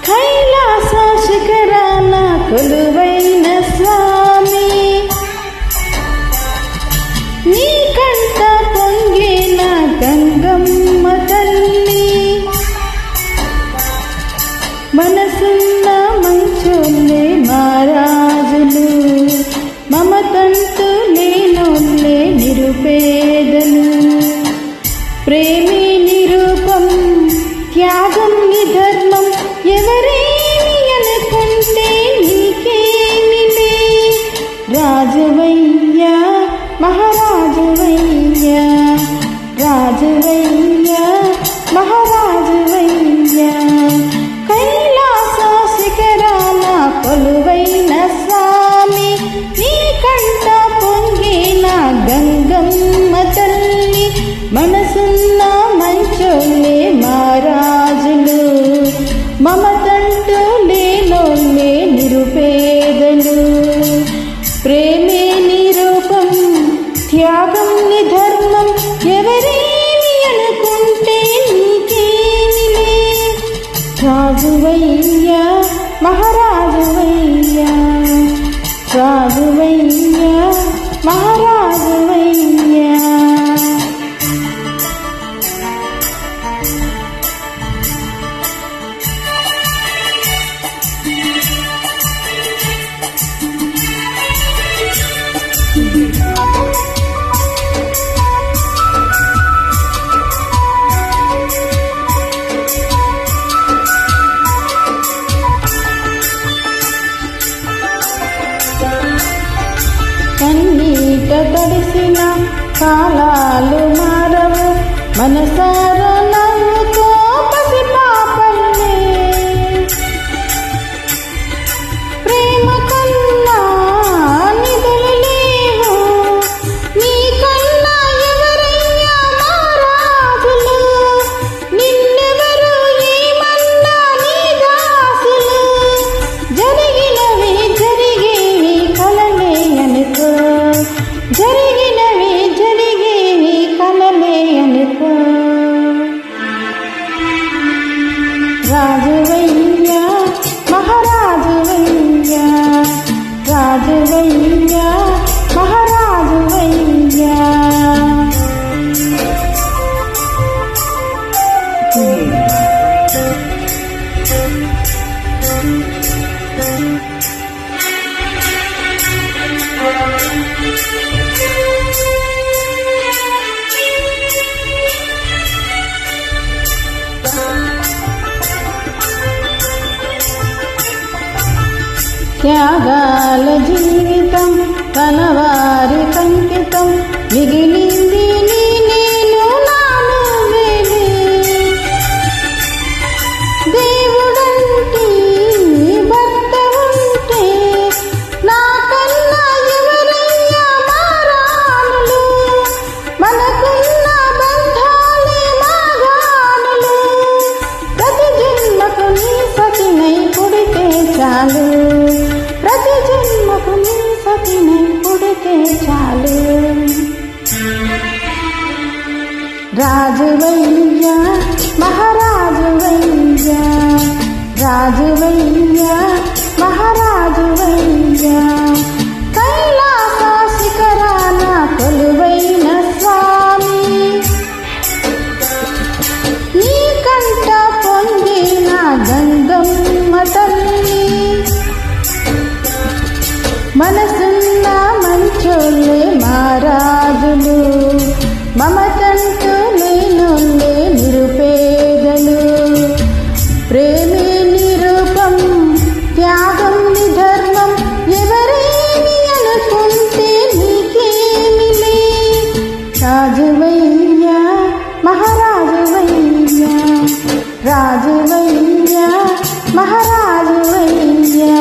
కైలాస శిఖరాన కొలువైన స్వామి, నీ కంట పొంగిన గంగమ్మ తల్లి, మనసున్న మంచోళ్ళే మహారాజులు, మమతంటూ లేనోళ్ళే నిరుపేదలు. ప్రేమే నిరూపం, త్యాగం ని ధర్మం, ఎవరేమి అనుకుంటే నీకేమిలే. రాజవయ్యా మహారాజవయ్యా, రాజవయ్యా మహారాజవయ్యా, కైలాస శిఖరాన కొలువైన స్వామి, నీ కంట పొంగిన గంగమ్మ తల్లి, మనసున్న మంచోళ్ళే మహారాజులు, మమతంటూ లేనోళ్ళే నిరుపేదలు. ప్రేమే నిరూపం, త్యాగం ని ధర్మం, ఎవరేమి అనుకుంటే నీకేమిలే. రాజువయ్యా మహారాజువయ్యా, రాజువయ్యా మహారాజువయ్యా. కన్నీట తడిసిన కాలాలు మారవు, మనసారా నవ్వుకో పసిపాపల్లే. ప్రేమ కన్నా నిధులు లేవు, నీ కన్నా ఎవరయ్యా మహారాజులు, నిన్నెవరు ఏమన్నా నీ దాసులు. జరిగినవి జరిగేవి కలలే అనుకో, జరిగినవి జరిగేవి కలలే అనుకో. రాజువయ్యా మహారాజువయ్యా, రాజువయ్యా మహారాజువయ్యా. త్యాగాల జీవితం తనవారి కంకితం, మిగిలింది నీ నేను నాను వేలే. దేవుడంటే భర్త ఉంటే నాకన్నా ఎవరయ్యా మారానులు, మనకున్న బంధాలే మాగానులు. ప్రతి జన్మకు నీ సతినై పుడితే చాలు, ప్రతి జన్మకు నీ సతినై పుడితే చాలు. రాజువయ్యా మహారాజువయ్యా, రాజువయ్యా మహారాజువయ్యా, కైలాస శిఖరాన కొలువైన స్వామి, నీ కంట పొంగిన గంగమ్మ తల్లి, మనసున్న మంచోళ్ళే మహారాజులు, మమతంటూ లేనోళ్ళే నిరుపేదలు. ప్రేమే నిరూపం, త్యాగం ని ధర్మం, ఎవరేమి అనుకుంటే నీకేమిలే. రాజువయ్యా మహారాజువయ్యా, రాజువయ్యా మహారాజువయ్యా.